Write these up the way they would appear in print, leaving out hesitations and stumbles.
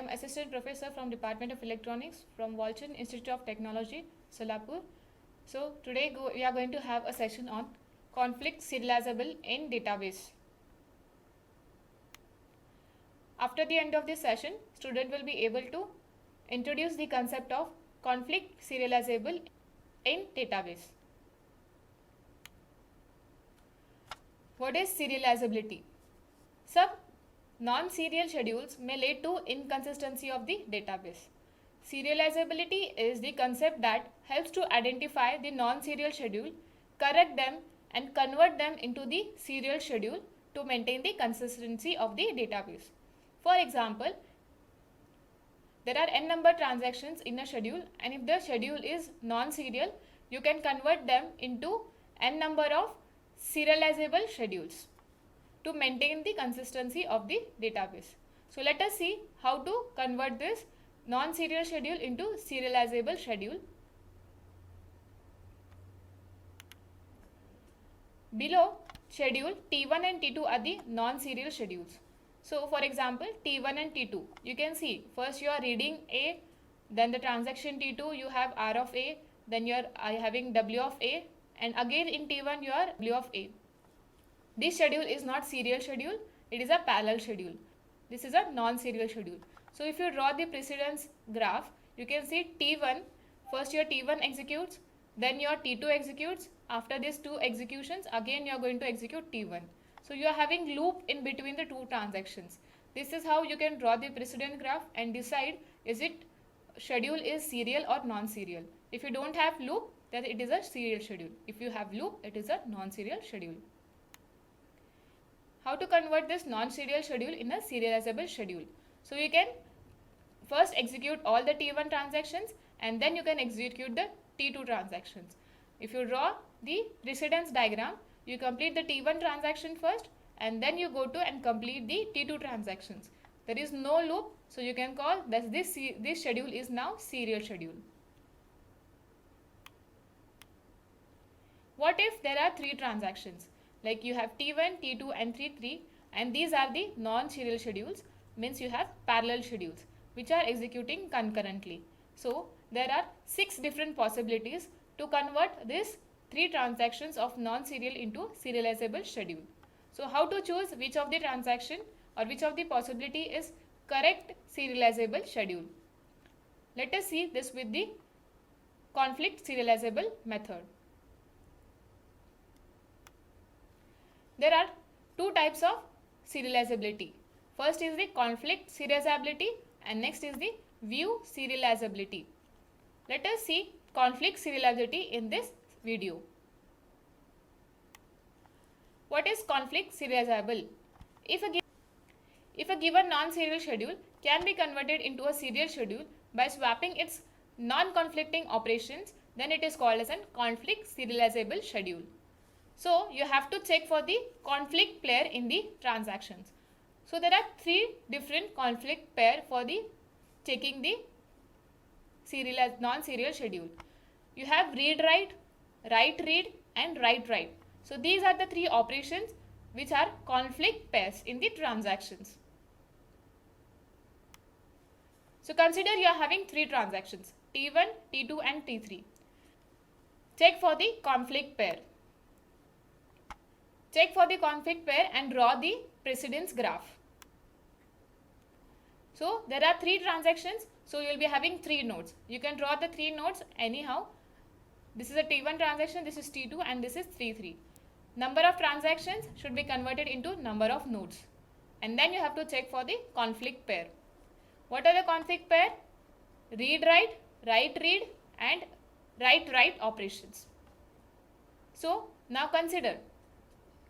am Assistant Professor from Department of Electronics from Walchand Institute of Technology, Solapur. So today we are going to have a session on conflict serializable in database. After the end of this session, student will be able to introduce the concept of conflict serializable in database. What is serializability? Some non-serial schedules may lead to inconsistency of the database. Serializability is the concept that helps to identify the non-serial schedule, correct them and convert them into the serial schedule to maintain the consistency of the database. For example, there are n number transactions in a schedule, and if the schedule is non-serial, you can convert them into n number of serializable schedules to maintain the consistency of the database. So let us see how to convert this non-serial schedule into serializable schedule. Below, schedule T1 and T2 are the non-serial schedules. So for example, T1 and T2, you can see first you are reading A, then the transaction T2 you have R of A, then you are having W of A, and again in T1 you are W of A. This schedule is not serial schedule, it is a parallel schedule. This is a non-serial schedule. So if you draw the precedence graph, you can see T1, first your T1 executes, then your T2 executes. After these two executions, again you are going to execute T1. So you are having loop in between the two transactions. This is how you can draw the precedent graph and decide is it schedule is serial or non-serial. If you don't have loop, then it is a serial schedule. If you have loop, it is a non-serial schedule. How to convert this non-serial schedule in a serializable schedule? So you can first execute all the T1 transactions and then you can execute the T2 transactions. If you draw the precedence diagram, you complete the T1 transaction first and then you go to and complete the T2 transactions. There is no loop, so you can call that this schedule is now serial schedule. What if there are three transactions? Like you have T1, T2 and T3, and these are the non-serial schedules, means you have parallel schedules which are executing concurrently. So there are 6 different possibilities to convert these 3 transactions of non-serial into serializable schedule. So how to choose which of the transaction or which of the possibility is correct serializable schedule? Let us see this with the conflict serializable method. There are 2 types of serializability. First is the conflict serializability and next is the view serializability. Let us see conflict serializability in this video. What is conflict serializable? If a given non-serial schedule can be converted into a serial schedule by swapping its non-conflicting operations, then it is called as a conflict serializable schedule. So you have to check for the conflict pair in the transactions. So there are 3 different conflict pair for the checking the non-serial schedule. You have read-write, write-read and write-write. So these are the 3 operations which are conflict pairs in the transactions. So consider you are having 3 transactions, T1, T2 and T3. Check for the conflict pair. Check for the conflict pair and draw the precedence graph. So there are 3 transactions, so you will be having 3 nodes. You can draw the 3 nodes anyhow. This is a T1 transaction, this is T2 and this is T3. Number of transactions should be converted into number of nodes. And then you have to check for the conflict pair. What are the conflict pair? Read-write, write-read and write-write operations. So now consider.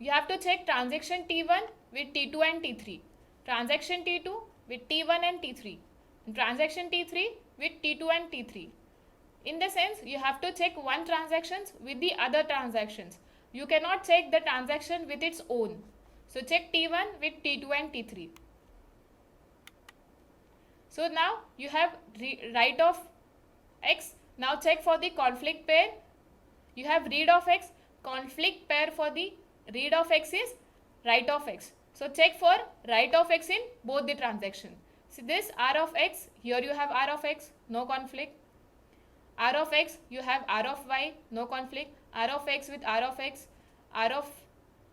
You have to check transaction T1 with T2 and T3, transaction T2 with T1 and T3, and transaction T3 with T2 and T3. In the sense, you have to check one transaction with the other transactions. You cannot check the transaction with its own. So check T1 with T2 and T3. So now you have write of X. Now check for the conflict pair. You have read of X. Conflict pair for the read of X is write of X. So check for write of X in both the transactions. See this R of x, here you have R of x, no conflict. R of x, you have R of y, no conflict. R of x with R of x, R of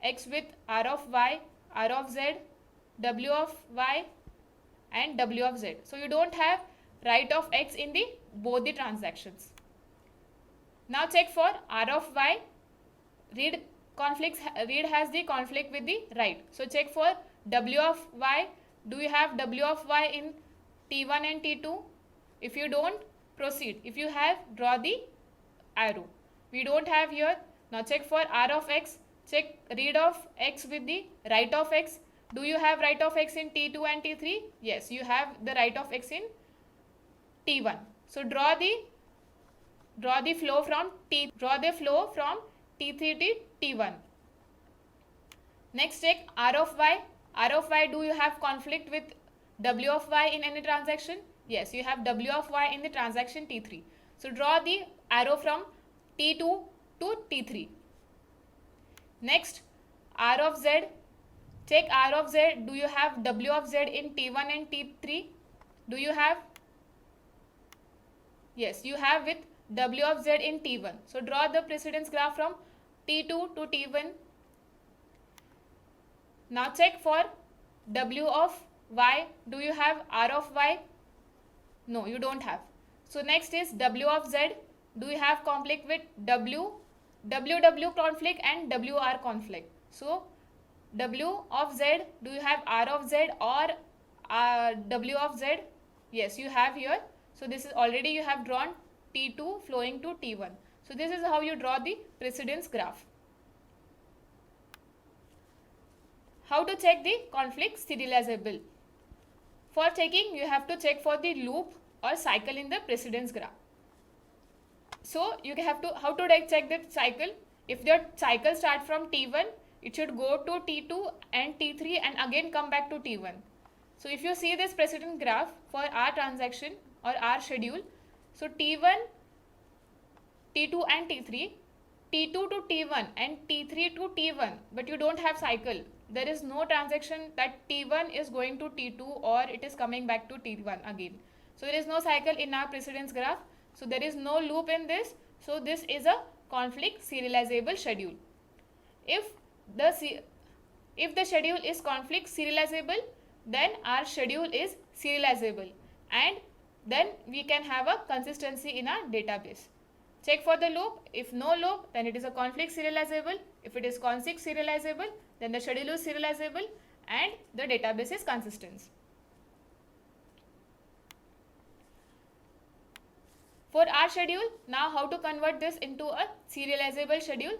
x with R of y, R of z, W of y and W of z. So you don't have right of x in the both the transactions. Now check for R of y. Read has the conflict with the right. So check for W of y. Do you have W of y in T1 and T2? If you don't, proceed. If you have, draw the arrow. We don't have here. Now check for R of x. Check read of x with the right of x. Do you have right of x in T2 and T3? Yes, you have the right of x in T1. So draw the flow from T3 to T1. Next check R of y. R of y, do you have conflict with W of y in any transaction? Yes, you have W of y in the transaction T3. So draw the arrow from T2 to T3. Next R of z. Check R of z. Do you have W of z in T1 and T3? Do you have? Yes, you have with W of z in T1. So draw the precedence graph from T2 to T1. Now check for W of y. Do you have R of y? No, you don't have. So next is W of z. Do you have conflict with WW conflict and WR conflict? So W of z, do you have R of z or W of z? Yes, you have here. So this is already you have drawn T2 flowing to T1. So this is how you draw the precedence graph. How to check the conflict serializable? For checking, you have to check for the loop or cycle in the precedence graph. So you have to, how to check the cycle? If your cycle start from T1, it should go to T2 and T3 and again come back to T1. So if you see this precedence graph for our transaction or our schedule, so T1, T2 and T3, T2 to T1 and T3 to T1, but you don't have cycle. There is no transaction that T1 is going to T2 or it is coming back to T1 again. So there is no cycle in our precedence graph. So there is no loop in this. So this is a conflict serializable schedule. If the schedule is conflict serializable, then our schedule is serializable and then we can have a consistency in our database. Check for the loop. If no loop, then it is a conflict serializable. If it is conflict serializable, then the schedule is serializable and the database is consistent. For our schedule, now how to convert this into a serializable schedule?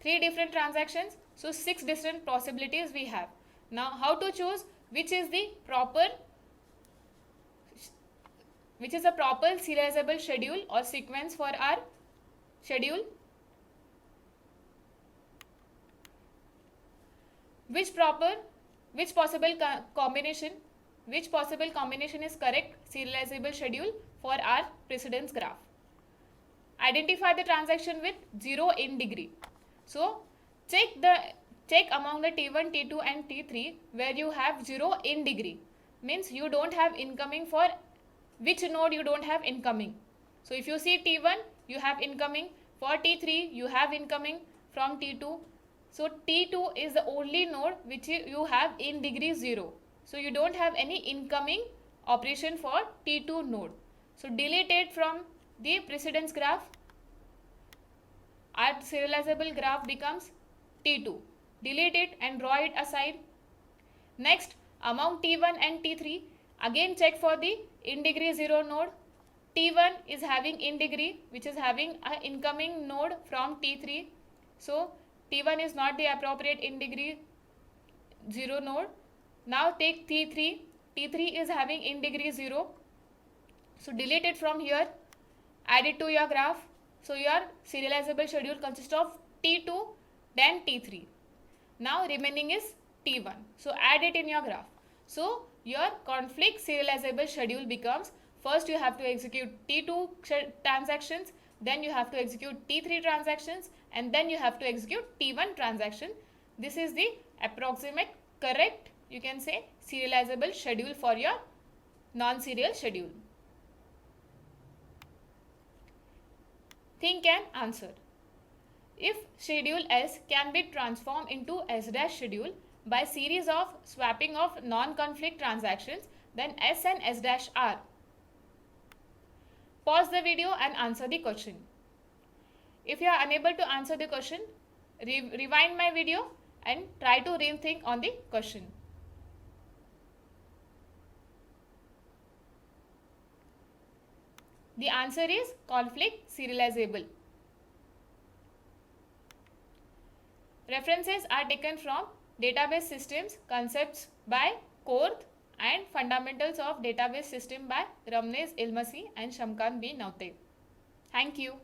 3 different transactions, so 6 different possibilities we have. Now how to choose which is a proper serializable schedule or sequence for our schedule? Which possible combination is correct serializable schedule for our precedence graph? Identify the transaction with 0 in degree. So check among the T1, T2 and T3 where you have 0 in degree. Means you don't have incoming. For which node you don't have incoming. So if you see T1, you have incoming. For T3, you have incoming from T2. So T2 is the only node which you have in degree 0. So you don't have any incoming operation for T2 node. So delete it from the precedence graph. Our serializable graph becomes T2. Delete it and draw it aside. Next, among T1 and T3, again check for the in degree 0 node. T1 is having in degree, which is having an incoming node from T3. So T1 is not the appropriate in degree 0 node. Now take T3. T3 is having in degree 0. So delete it from here. Add it to your graph. So your serializable schedule consists of T2 then T3. Now remaining is T1. So add it in your graph. So your conflict serializable schedule becomes, first you have to execute T2 transactions, then you have to execute T3 transactions, and then you have to execute T1 transaction. This is the approximate correct, you can say, serializable schedule for your non-serial schedule. Think and answer. If schedule S can be transformed into S' schedule by series of swapping of non-conflict transactions, then S and S' are. Pause the video and answer the question. If you are unable to answer the question, rewind my video and try to rethink on the question. The answer is conflict serializable. References are taken from Database Systems Concepts by Korth and Fundamentals of Database System by Ramnez Ilmasi and Shamkan B. Naute. Thank you.